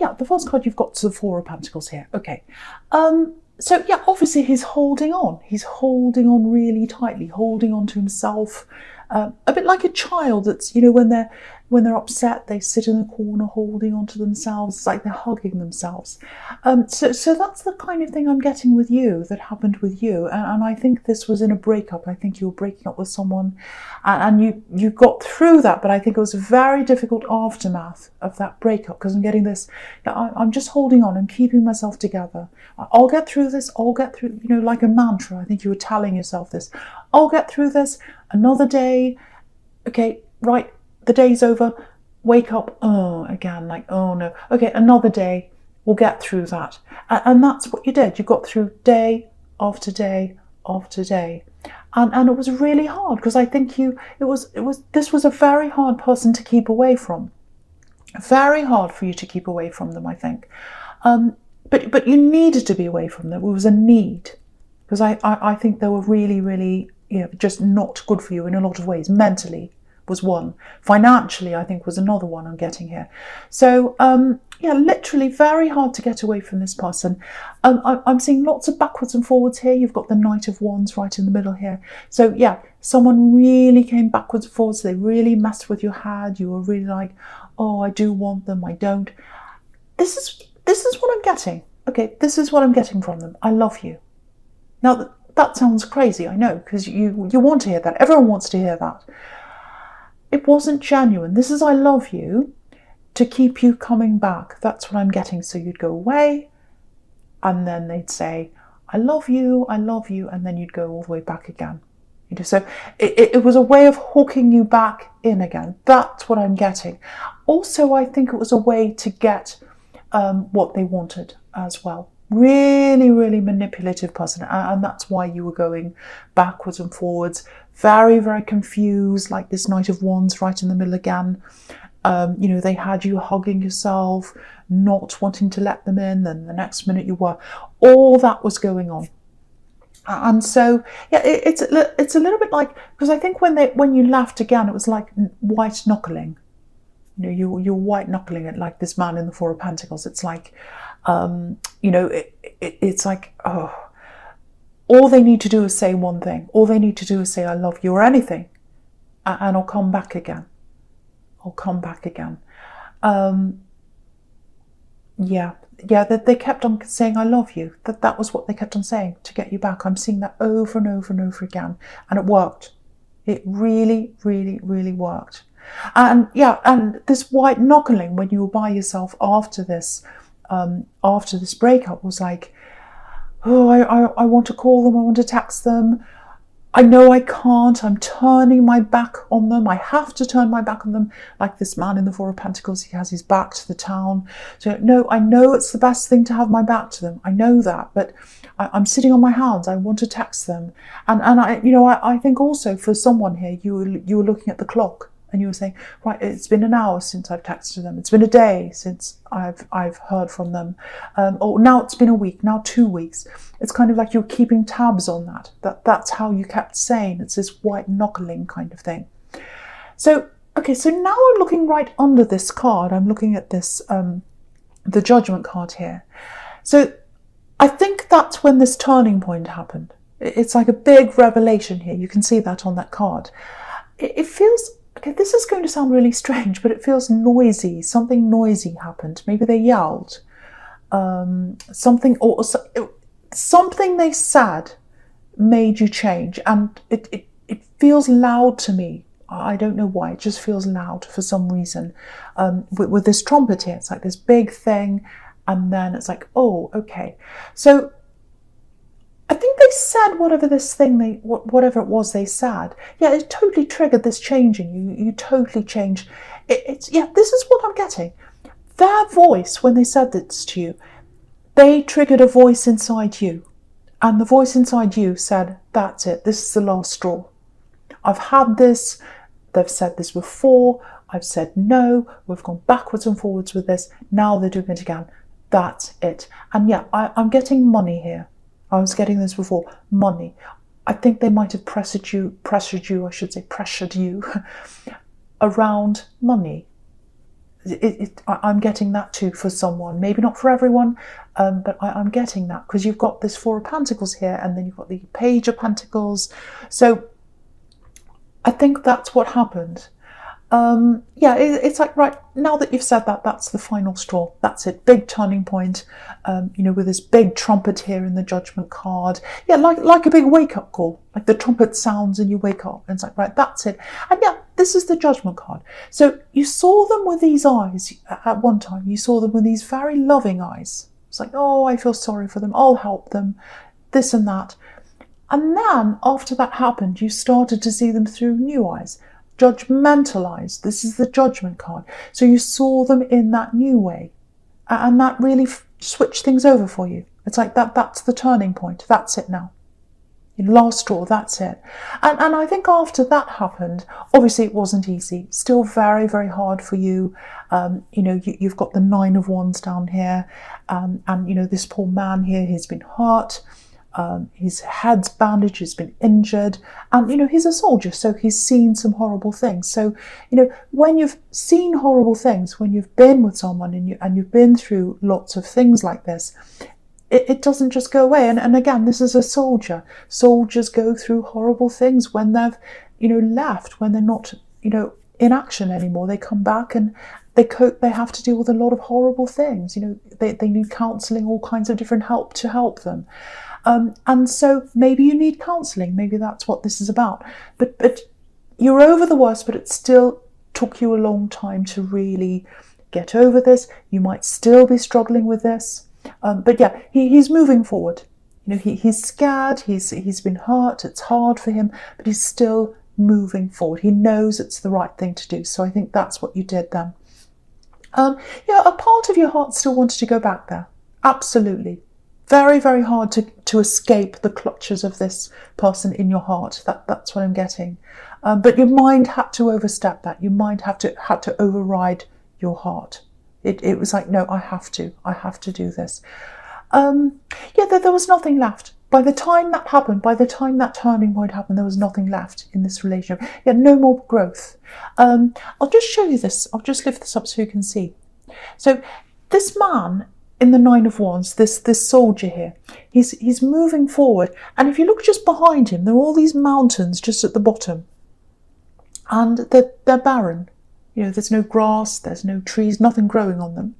yeah, the first card you've got to the Four of Pentacles here. Okay. So yeah, obviously he's holding on. He's holding on really tightly, holding on to himself. A bit like a child that's, when they're upset, they sit in the corner holding on to themselves. It's like they're hugging themselves. So that's the kind of thing I'm getting with you, that happened with you. And I think this was in a breakup. I think you were breaking up with someone and you got through that. But I think it was a very difficult aftermath of that breakup, because I'm getting this, I'm just holding on. I'm keeping myself together. I'll get through this. I'll get through, like a mantra. I think you were telling yourself this. I'll get through this. Another day. Okay, right. The day's over. Wake up. Oh, again, like, oh no. Okay, another day. We'll get through that. And that's what you did. You got through day after day after day. And it was really hard, because I think this was a very hard person to keep away from. Very hard for you to keep away from them, I think. But you needed to be away from them. It was a need, because I think they were really, really, just not good for you in a lot of ways. Mentally was one. Financially, I think, was another one I'm getting here. So, yeah, literally very hard to get away from this person. I'm seeing lots of backwards and forwards here. You've got the Knight of Wands right in the middle here. So, yeah, someone really came backwards and forwards. They really messed with your head. You were really like, oh, I do want them, I don't. This is what I'm getting. Okay, this is what I'm getting from them. I love you. Now, that sounds crazy, I know, because you want to hear that. Everyone wants to hear that. It wasn't genuine. This is I love you to keep you coming back. That's what I'm getting. So you'd go away and then they'd say, I love you, and then you'd go all the way back again. So it was a way of hooking you back in again. That's what I'm getting. Also, I think it was a way to get what they wanted as well. Really, really manipulative person. And that's why you were going backwards and forwards. Very, very confused, like this Knight of Wands right in the middle again. They had you hugging yourself, not wanting to let them in, then the next minute you were. All that was going on. And so, yeah, it's a little bit like, because I think when you laughed again, it was like white knuckling. You're white knuckling it like this man in the Four of Pentacles. It's like, it's like, oh, all they need to do is say one thing. All they need to do is say, I love you, or anything. And I'll come back again. I'll come back again. That they kept on saying, I love you. That was what they kept on saying to get you back. I'm seeing that over and over and over again. And it worked. It really, really, really worked. And yeah, and this white knuckling when you were by yourself after this breakup was like, oh, I want to call them, I want to text them. I know I can't, I'm turning my back on them. I have to turn my back on them. Like this man in the Four of Pentacles, he has his back to the town. So no, I know it's the best thing to have my back to them. I know that, but I'm sitting on my hands. I want to text them. And I think also for someone here, you were looking at the clock. And you were saying, right, it's been an hour since I've texted them. It's been a day since I've heard from them. Or now it's been a week, now 2 weeks. It's kind of like you're keeping tabs on that. That's how you kept saying. It's this white knuckling kind of thing. So, okay, so now I'm looking right under this card. I'm looking at this, the Judgment card here. So I think that's when this turning point happened. It's like a big revelation here. You can see that on that card. It feels... Okay, this is going to sound really strange, but it feels noisy. Something noisy happened. Maybe they yelled. Something they said made you change. And it feels loud to me. I don't know why. It just feels loud for some reason. With this trumpet here, it's like this big thing. And then it's like, oh, okay. So I think they said whatever it was they said. Yeah, it totally triggered this change in you. You totally changed. This is what I'm getting. Their voice, when they said this to you, they triggered a voice inside you. And the voice inside you said, that's it. This is the last straw. I've had this. They've said this before. I've said no. We've gone backwards and forwards with this. Now they're doing it again. That's it. And yeah, I'm getting money here. I was getting this before, money. I think they might have pressured you around money. I'm getting that too for someone. Maybe not for everyone, but I'm getting that because you've got this Four of Pentacles here, and then you've got the Page of Pentacles. So I think that's what happened. Yeah, it's like, right, now that you've said that, that's the final straw. That's it, big turning point, you know, with this big trumpet here in the Judgment card. Yeah, like a big wake-up call, like the trumpet sounds and you wake up, and it's like, right, that's it. And yeah, this is the Judgment card. So you saw them with these eyes at one time. You saw them with these very loving eyes. It's like, oh, I feel sorry for them, I'll help them, this and that. And then after that happened, you started to see them through new eyes. Judgmental eyes. This is the Judgment card. So you saw them in that new way, and that really switched things over for you. It's like that's the turning point. That's it now. Last straw, that's it. And I think after that happened, obviously it wasn't easy. Still very, very hard for you. You know, you've got the Nine of Wands down here, and you know, this poor man here, he's been hurt. His head's bandaged, he's been injured, and you know, he's a soldier, so he's seen some horrible things. So you know, when you've seen horrible things, when you've been with someone and you've been through lots of things like this, it doesn't just go away. And again, this is a soldier. Soldiers go through horrible things when they've, you know, left, when they're not, you know, in action anymore. They come back and they have to deal with a lot of horrible things. You know, they need counselling, all kinds of different help to help them. And so maybe you need counselling. Maybe that's what this is about. But you're over the worst, but it still took you a long time to really get over this. You might still be struggling with this. But yeah, he's moving forward. You know, he's scared, he's been hurt, it's hard for him, but he's still moving forward. He knows it's the right thing to do. So I think that's what you did then. Yeah, a part of your heart still wanted to go back there. Absolutely. Very, very hard to escape the clutches of this person in your heart. That's what I'm getting. But your mind had to overstep that. Your mind had to override your heart. It was like, no, I have to do this. Yeah, there was nothing left. By the time that happened, by the time that turning point happened, there was nothing left in this relationship. Yeah, no more growth. I'll just show you this. I'll just lift this up so you can see. So this man in the Nine of Wands, this soldier here, he's moving forward. And if you look just behind him, there are all these mountains just at the bottom. And they're barren. You know, there's no grass, there's no trees, nothing growing on them.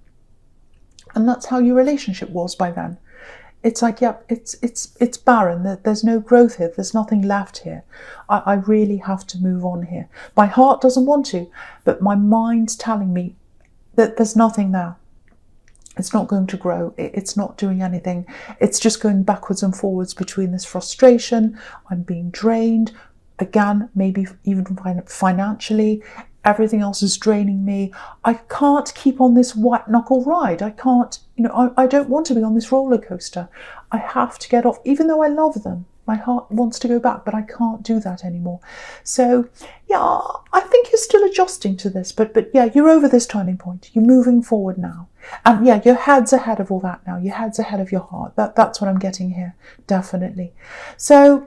And that's how your relationship was by then. It's like, yeah, it's barren. There's no growth here. There's nothing left here. I really have to move on here. My heart doesn't want to, but my mind's telling me that there's nothing there. It's not going to grow. It's not doing anything. It's just going backwards and forwards between this frustration. I'm being drained. Again, maybe even financially. Everything else is draining me. I can't keep on this white knuckle ride. I can't, you know, I don't want to be on this roller coaster. I have to get off, even though I love them. My heart wants to go back, but I can't do that anymore. So, yeah, I think you're still adjusting to this, but yeah, you're over this turning point. You're moving forward now. And yeah, your head's ahead of all that now. Your head's ahead of your heart. That's what I'm getting here, definitely. So,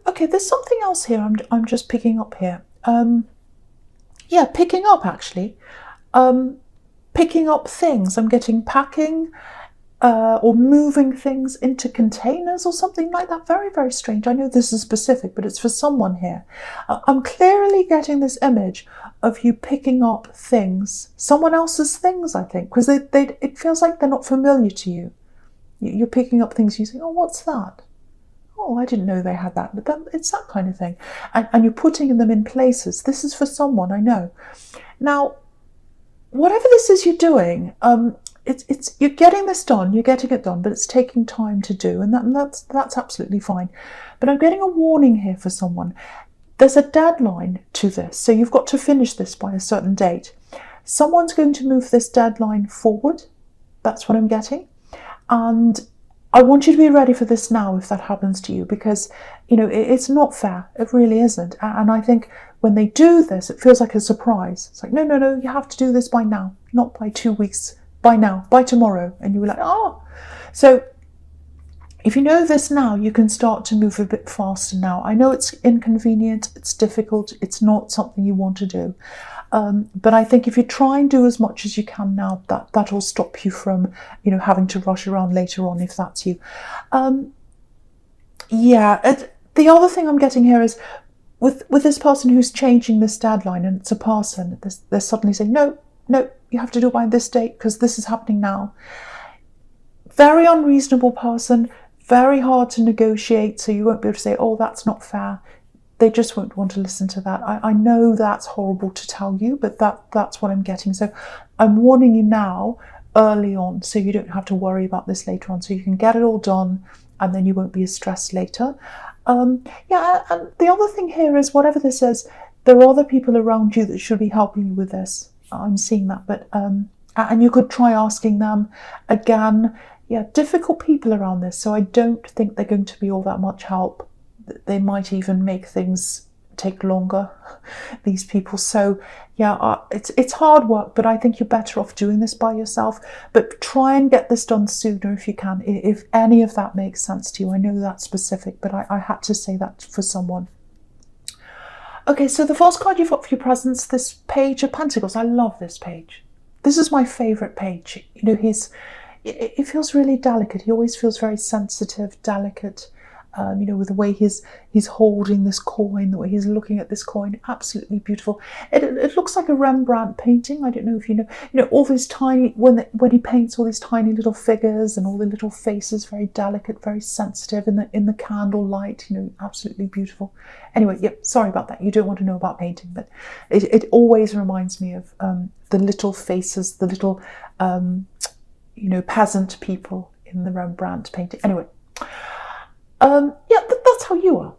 okay, there's something else here I'm just picking up here. Yeah, picking up actually. Picking up things. I'm getting packing or moving things into containers or something like that. Very, very strange. I know this is specific, but it's for someone here. I'm clearly getting this image of you picking up things, someone else's things, I think, because it feels like they're not familiar to you. You're picking up things, you think, oh, what's that? Oh, I didn't know they had that, but it's that kind of thing. And you're putting them in places. This is for someone, I know. Now, whatever this is you're doing, you're getting this done, you're getting it done, but it's taking time to do, and that's absolutely fine. But I'm getting a warning here for someone. There's a deadline to this, so you've got to finish this by a certain date. Someone's going to move this deadline forward. That's what I'm getting. And I want you to be ready for this now if that happens to you, because, you know, it's not fair. It really isn't. And I think when they do this, it feels like a surprise. It's like, no, you have to do this by now, not by 2 weeks, by now, by tomorrow. And you were like, oh. So if you know this now, you can start to move a bit faster now. I know it's inconvenient, it's difficult, it's not something you want to do. But I think if you try and do as much as you can now, that'll stop you from, having to rush around later on, if that's you. The other thing I'm getting here is with this person who's changing this deadline, and it's a person, they're suddenly saying, no, you have to do it by this date because this is happening now. Very unreasonable person, very hard to negotiate, so you won't be able to say, oh, that's not fair. They just won't want to listen to that. I know that's horrible to tell you, but that's what I'm getting. So I'm warning you now, early on, so you don't have to worry about this later on, so you can get it all done and then you won't be as stressed later. And the other thing here is, whatever this is, there are other people around you that should be helping you with this. I'm seeing that, but and you could try asking them again. Yeah, difficult people around this, so I don't think they're going to be all that much help. They might even make things take longer, these people. So yeah, it's hard work, but I think you're better off doing this by yourself. But try and get this done sooner if you can, if any of that makes sense to you. I know that's specific, but I had to say that for someone. Okay, so the first card you've got for your presents, this Page of Pentacles. I love this page. This is my favourite page. It feels really delicate. He always feels very sensitive, delicate. With the way he's holding this coin, the way he's looking at this coin, absolutely beautiful. It looks like a Rembrandt painting. I don't know if you know, all these tiny, when he paints all these tiny little figures and all the little faces, very delicate, very sensitive in the candle light. Absolutely beautiful. Anyway, sorry about that. You don't want to know about painting, but it always reminds me of the little faces, the little peasant people in the Rembrandt painting. Anyway. That's how you are.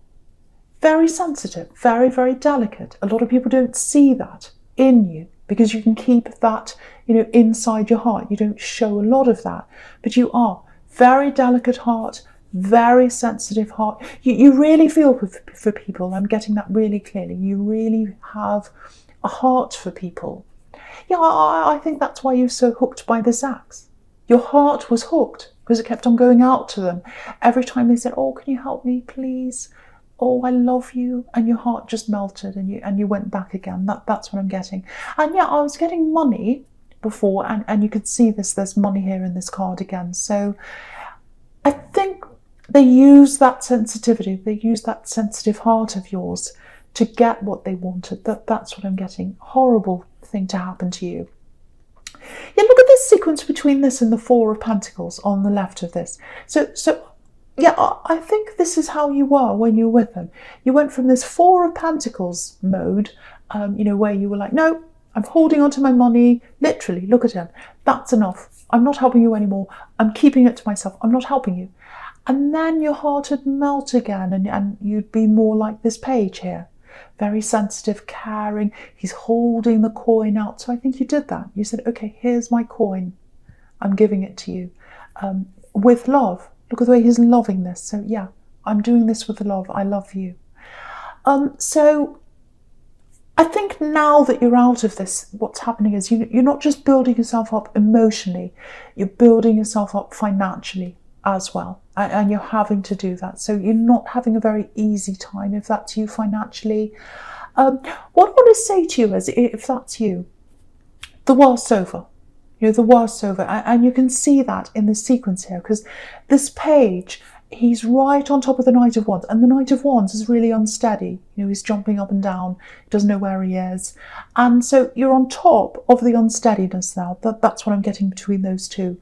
Very sensitive, very, very delicate. A lot of people don't see that in you because you can keep that, inside your heart. You don't show a lot of that, but you are very delicate heart, very sensitive heart. You really feel for people. I'm getting that really clearly. You really have a heart for people. Yeah, I think that's why you're so hooked by this axe. Your heart was hooked because it kept on going out to them. Every time they said, oh, can you help me, please? Oh, I love you. And your heart just melted and you went back again. That's what I'm getting. And yeah, I was getting money before, and you could see there's money here in this card again. So I think they use that sensitivity, they use that sensitive heart of yours to get what they wanted. That's what I'm getting. Horrible thing to happen to you. Yeah, look at this sequence between this and the Four of Pentacles on the left of this. So yeah, I think this is how you were when you were with them. You went from this Four of Pentacles mode, where you were like, no, I'm holding on to my money. Literally, look at him. That's enough. I'm not helping you anymore. I'm keeping it to myself. I'm not helping you. And then your heart would melt again, and you'd be more like this page here. Very sensitive, caring. He's holding the coin out. So I think you did that. You said, okay, here's my coin. I'm giving it to you with love. Look at the way he's loving this. So yeah, I'm doing this with love. I love you. So I think now that you're out of this, what's happening is you're not just building yourself up emotionally, you're building yourself up financially as well. And you're having to do that. So you're not having a very easy time if that's you financially. What I want to say to you is, if that's you, the worst's over. The worst's over. And you can see that in the sequence here, because this page, he's right on top of the Knight of Wands. And the Knight of Wands is really unsteady. He's jumping up and down. He doesn't know where he is. And so you're on top of the unsteadiness now. That's what I'm getting between those two.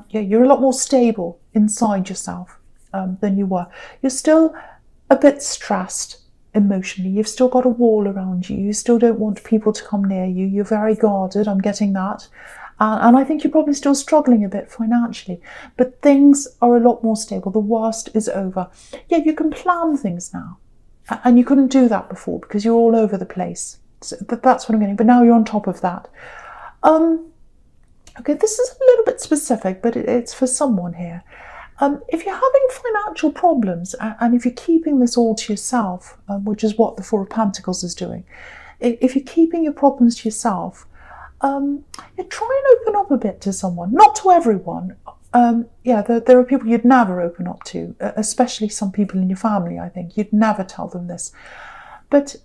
You're a lot more stable inside yourself than you were. You're still a bit stressed emotionally. You've still got a wall around you. You still don't want people to come near you. You're very guarded. I'm getting that. And I think you're probably still struggling a bit financially. But things are a lot more stable. The worst is over. Yeah, you can plan things now. And you couldn't do that before because you're all over the place. So that's what I'm getting. But now you're on top of that. Okay, this is a little bit specific, but it's for someone here. If you're having financial problems, and if you're keeping this all to yourself, which is what the Four of Pentacles is doing, if you're keeping your problems to yourself, try and open up a bit to someone. Not to everyone. There are people you'd never open up to, especially some people in your family, I think. You'd never tell them this. But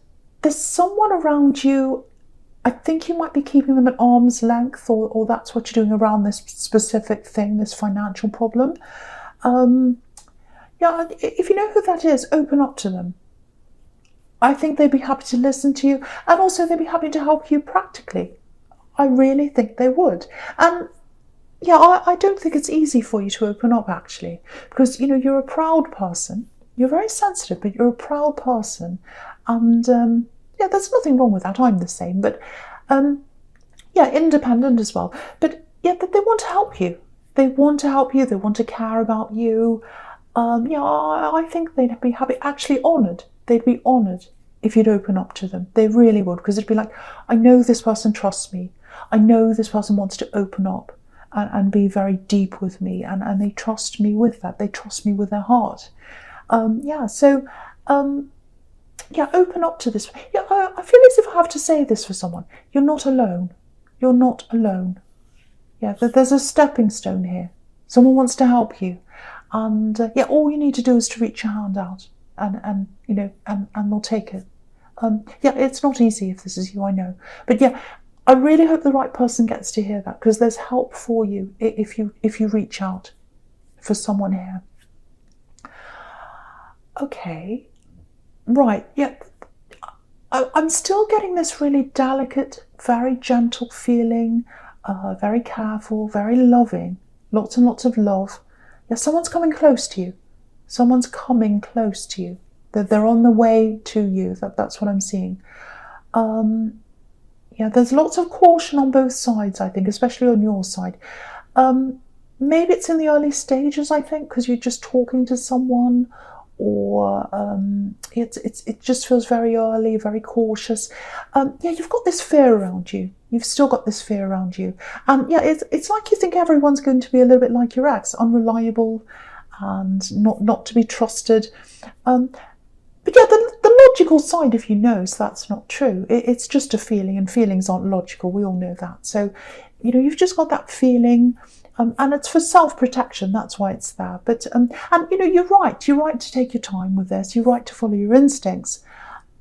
there's someone around you I think you might be keeping them at arm's length, or that's what you're doing around this specific thing, this financial problem. Yeah, if you know who that is, open up to them. I think they'd be happy to listen to you, and also they'd be happy to help you practically. I really think they would. And yeah, I don't think it's easy for you to open up, actually, because, you know, you're a proud person. You're very sensitive, but you're a proud person. And yeah, there's nothing wrong with that. I'm the same. But yeah, independent as well. But yeah, they want to help you. They want to help you. They want to care about you. Yeah, I think they'd be happy, actually honoured. They'd be honoured if you'd open up to them. They really would, because it'd be like, I know this person trusts me. I know this person wants to open up and be very deep with me, and they trust me with that. They trust me with their heart. Yeah, so yeah, open up to this. Yeah, I feel as if I have to say this for someone. You're not alone. You're not alone. Yeah, there's a stepping stone here. Someone wants to help you, and yeah, all you need to do is to reach your hand out, and you know, and they'll take it. Yeah, it's not easy if this is you, I know, but yeah, I really hope the right person gets to hear that, because there's help for you if you reach out for someone here. Okay, right, yeah, I'm still getting this really delicate, very gentle feeling, very careful, very loving, lots and lots of love. Yeah, someone's coming close to you. Someone's coming close to you. They're on the way to you. That's what I'm seeing. Yeah, there's lots of caution on both sides, I think, especially on your side. Maybe it's in the early stages, I think, because you're just talking to someone, or it just feels very early, very cautious. Yeah, you've got this fear around you. You've still got this fear around you. And yeah, it's like you think everyone's going to be a little bit like your ex, unreliable and not to be trusted. But yeah, the logical side of you knows that's not true. It's just a feeling, and feelings aren't logical. We all know that. So, you know, you've just got that feeling, and it's for self-protection. That's why it's there. But and you know, you're right. You're right to take your time with this. You're right to follow your instincts.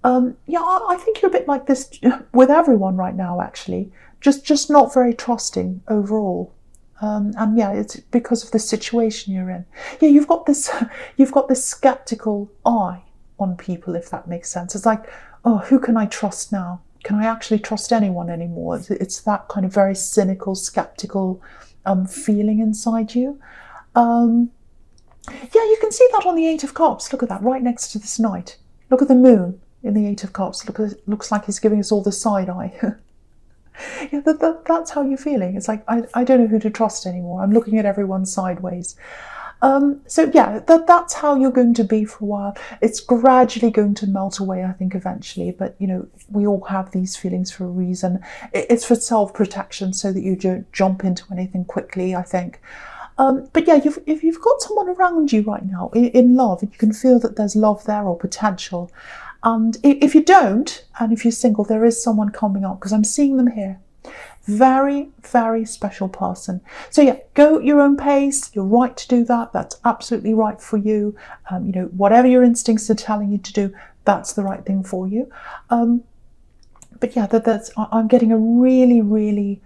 Yeah, I think you're a bit like this with everyone right now, actually. Just not very trusting overall. And yeah, it's because of the situation you're in. Yeah, you've got this skeptical eye on people, if that makes sense. It's like, oh, who can I trust now? Can I actually trust anyone anymore? It's that kind of very cynical, skeptical feeling inside you. Yeah, you can see that on the Eight of Cups. Look at that, right next to this Knight. Look at the moon in the Eight of Cups. Looks like he's giving us all the side eye. Yeah, that's how you're feeling. It's like, I don't know who to trust anymore. I'm looking at everyone sideways. So yeah, that's how you're going to be for a while. It's gradually going to melt away, I think, eventually. But, you know, we all have these feelings for a reason. It's for self-protection, so that you don't jump into anything quickly, I think. But yeah, if you've got someone around you right now in love, and you can feel that there's love there or potential, and if you don't, and if you're single, there is someone coming up, because I'm seeing them here. Very, very special person. So yeah, go at your own pace. You're right to do that. That's absolutely right for you. You know, whatever your instincts are telling you to do, that's the right thing for you. But yeah, I'm getting a really, really,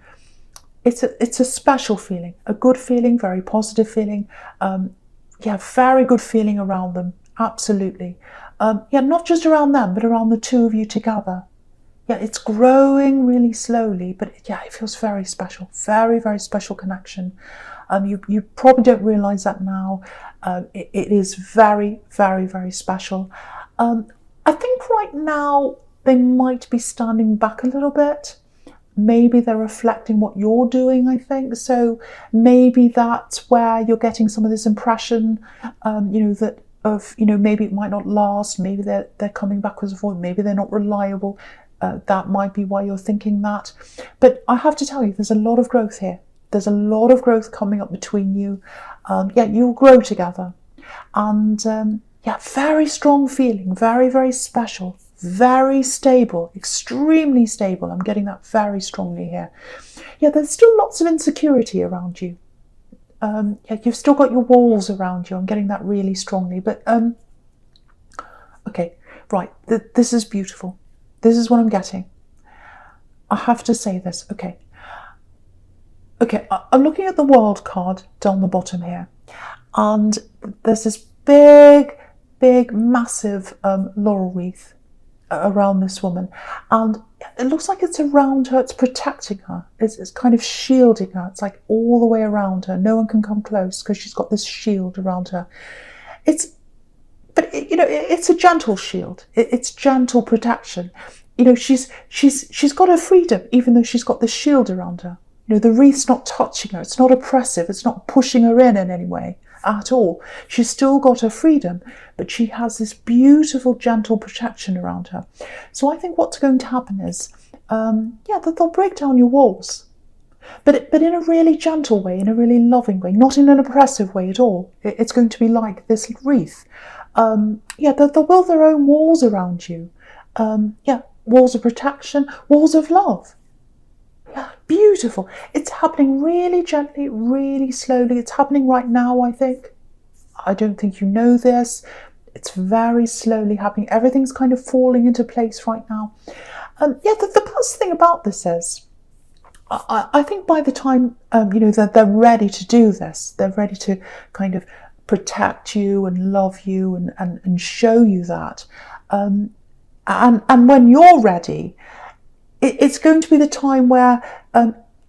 it's a special feeling, a good feeling, very positive feeling. Yeah, very good feeling around them. Absolutely. Yeah, not just around them, but around the two of you together. Yeah, it's growing really slowly, but yeah, it feels very special. Very, very special connection. You probably don't realise that now. It is very, very, very special. I think right now they might be standing back a little bit. Maybe they're reflecting what you're doing, I think. So maybe that's where you're getting some of this impression, you know, that of, you know, maybe it might not last. Maybe they're coming backwards and forwards. Maybe they're not reliable. That might be why you're thinking that. But I have to tell you, there's a lot of growth here. There's a lot of growth coming up between you. Yeah, you'll grow together. And yeah, very strong feeling, very, very special, very stable, extremely stable. I'm getting that very strongly here. Yeah, there's still lots of insecurity around you. Yeah, you've still got your walls around you. I'm getting that really strongly. But okay, right, this is beautiful. This is what I'm getting. I have to say this. Okay. Okay, I'm looking at the World card down the bottom here, and there's this big, big, massive laurel wreath around this woman, and it looks like it's around her, it's protecting her, it's kind of shielding her, it's like all the way around her, no one can come close because she's got this shield around her. But it's a gentle shield, it's gentle protection. She's got her freedom, even though she's got this shield around her. The wreath's not touching her, it's not oppressive, it's not pushing her in any way at all. She's still got her freedom, but she has this beautiful, gentle protection around her. So I think what's going to happen is, that they'll break down your walls, but in a really gentle way, in a really loving way, not in an oppressive way at all. It's going to be like this wreath. They'll build their own walls around you. Walls of protection, walls of love. Yeah, beautiful. It's happening really gently, really slowly. It's happening right now, I think. I don't think you know this. It's very slowly happening. Everything's kind of falling into place right now. The best thing about this is, I think by the time, that they're ready to do this, they're ready to kind of protect you and love you and show you that. And when you're ready, it's going to be the time where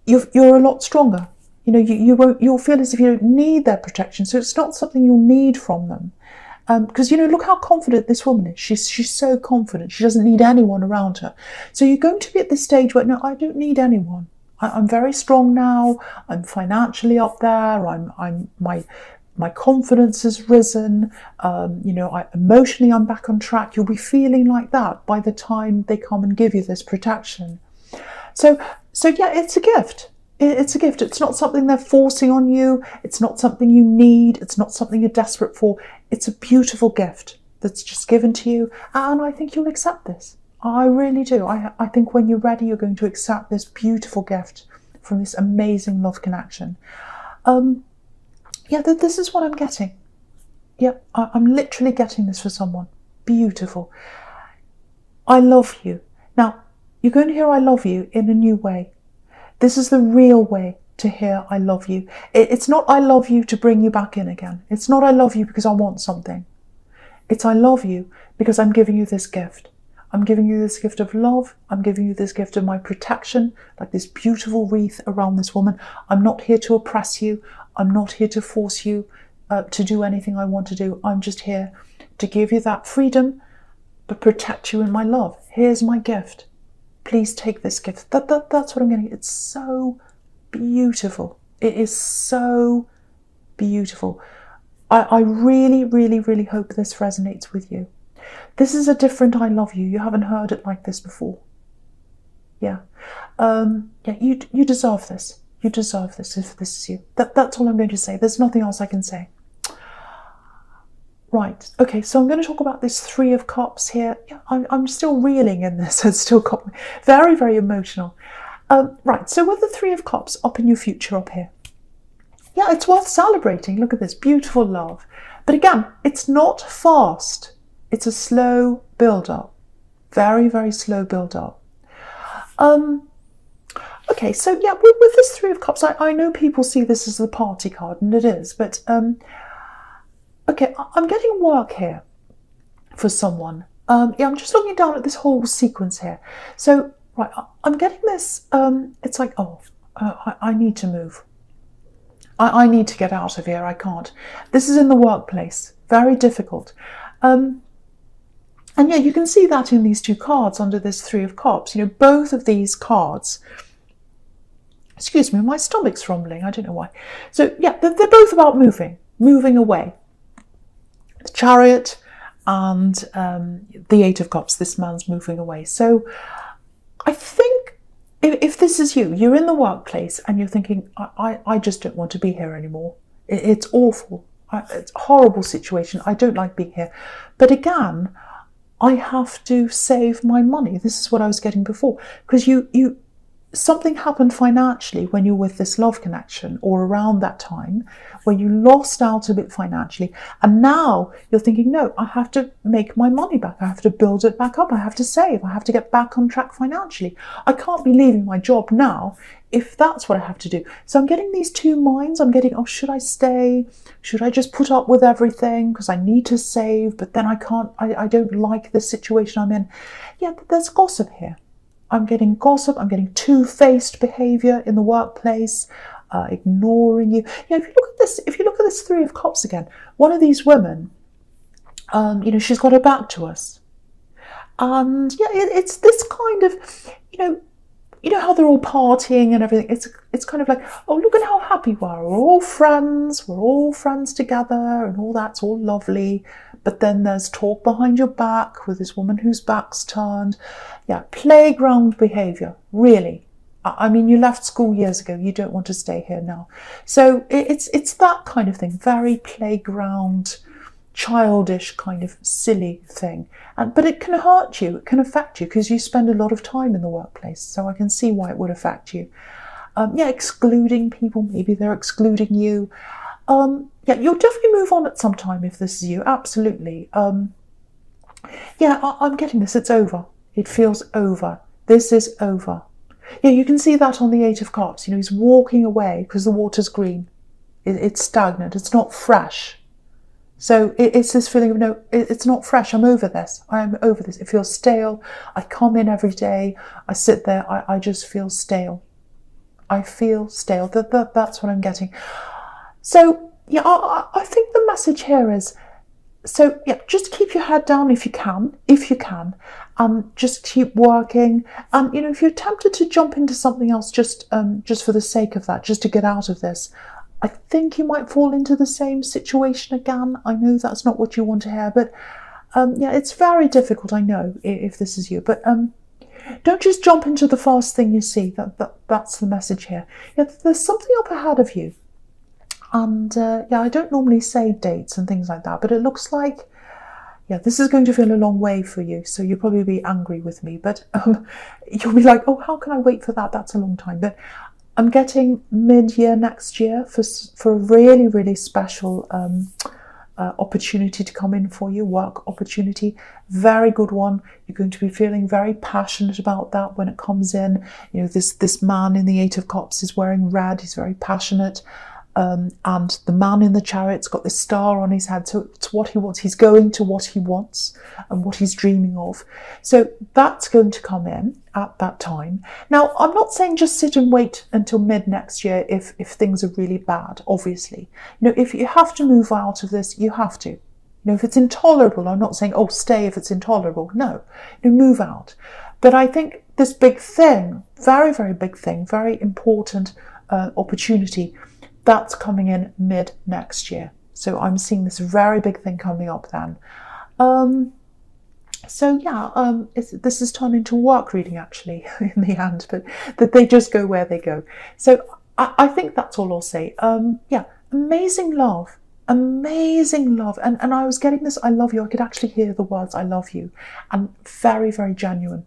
you're a lot stronger. You'll feel as if you don't need their protection. So it's not something you'll need from them. Because, look how confident this woman is. She's so confident. She doesn't need anyone around her. So you're going to be at this stage where, no, I don't need anyone. I'm very strong now. I'm financially up there. My confidence has risen. Emotionally, I'm back on track. You'll be feeling like that by the time they come and give you this protection. So yeah, it's a gift. It's a gift. It's not something they're forcing on you. It's not something you need. It's not something you're desperate for. It's a beautiful gift that's just given to you. And I think you'll accept this. I really do. I think when you're ready, you're going to accept this beautiful gift from this amazing love connection. This is what I'm getting. I'm literally getting this for someone. Beautiful. I love you. Now, you're going to hear I love you in a new way. This is the real way to hear I love you. It's not I love you to bring you back in again. It's not I love you because I want something. It's I love you because I'm giving you this gift. I'm giving you this gift of love. I'm giving you this gift of my protection, like this beautiful wreath around this woman. I'm not here to oppress you. I'm not here to force you to do anything I want to do. I'm just here to give you that freedom, but protect you in my love. Here's my gift. Please take this gift. That's what I'm getting. It's so beautiful. It is so beautiful. I really, really, really hope this resonates with you. This is a different I love you. You haven't heard it like this before. You deserve this. You deserve this if this is you. That's all I'm going to say. There's nothing else I can say. Right. Okay, so I'm going to talk about this Three of Cups here. I'm still reeling in this. It's still got me very, very emotional. Right, so with the Three of Cups up in your future up here. Yeah, it's worth celebrating. Look at this beautiful love. But again, it's not fast. It's a slow build-up. Very, very slow build-up. Okay, so yeah, with this Three of Cups, I know people see this as the party card, and it is, but okay, I'm getting work here for someone. I'm just looking down at this whole sequence here. So, right, I'm getting this, it's like, I need to move. I need to get out of here, I can't. This is in the workplace, very difficult. And yeah, you can see that in these two cards under this Three of Cups. Both of these cards, excuse me, my stomach's rumbling, I don't know why. So yeah, they're both about moving away. The Chariot and the Eight of Cups, this man's moving away. So I think if this is you, you're in the workplace and you're thinking, I just don't want to be here anymore. It's awful. It's a horrible situation. I don't like being here. But again, I have to save my money. This is what I was getting before. Because you something happened financially when you're with this love connection, or around that time where you lost out a bit financially, and now you're thinking, no, I have to make my money back, I have to build it back up, I have to save, I have to get back on track financially. I can't be leaving my job now if that's what I have to do. So I'm getting these two minds. I'm getting, oh, should I stay? Should I just put up with everything because I need to save, but then I can't, I don't like the situation I'm in. Yeah, there's gossip here. I'm getting gossip, I'm getting two-faced behaviour in the workplace, ignoring you. Yeah, if you look at this Three of Cups again, one of these women, she's got her back to us. And yeah, it's this kind of, you know how they're all partying and everything. It's kind of like, oh, look at how happy we are. We're all friends together, and all that's all lovely. But then there's talk behind your back with this woman whose back's turned. Yeah, playground behaviour, really. I mean, you left school years ago. You don't want to stay here now. So it's that kind of thing, very playground, childish kind of silly thing. But it can hurt you, it can affect you, because you spend a lot of time in the workplace. So I can see why it would affect you. Excluding people, maybe they're excluding you. You'll definitely move on at some time if this is you, absolutely. I'm getting this, it's over. It feels over. This is over. Yeah, you can see that on the Eight of Cups. He's walking away because the water's green. It's stagnant, it's not fresh. So it's this feeling of, no, it's not fresh, I'm over this. I'm over this. It feels stale. I come in every day, I sit there, I just feel stale. I feel stale. That's what I'm getting. So, yeah, I think the message here is, so yeah, just keep your head down if you can. Just keep working. If you're tempted to jump into something else just for the sake of that, just to get out of this, I think you might fall into the same situation again. I know that's not what you want to hear, but it's very difficult, I know, if this is you. But don't just jump into the first thing you see. That's the message here. Yeah, there's something up ahead of you. And I don't normally say dates and things like that, but it looks like, this is going to feel a long way for you. So you'll probably be angry with me, but you'll be like, oh, how can I wait for that? That's a long time. But I'm getting mid-year next year for a really, really special opportunity to come in for you, work opportunity. Very good one. You're going to be feeling very passionate about that when it comes in. This man in the Eight of Cups is wearing red. He's very passionate. And the man in the chariot's got this star on his head, so it's what he wants. He's going to what he wants and what he's dreaming of. So that's going to come in at that time. Now, I'm not saying just sit and wait until mid next year if things are really bad, obviously. If you have to move out of this, you have to. If it's intolerable, I'm not saying, oh, stay if it's intolerable. No, move out. But I think this big thing, very, very big thing, very important opportunity, that's coming in mid next year. So I'm seeing this very big thing coming up then. This has turned into work reading actually in the end, but that they just go where they go. So I think that's all I'll say. Amazing love. Amazing love. And I was getting this, I love you. I could actually hear the words, I love you. And very, very genuine.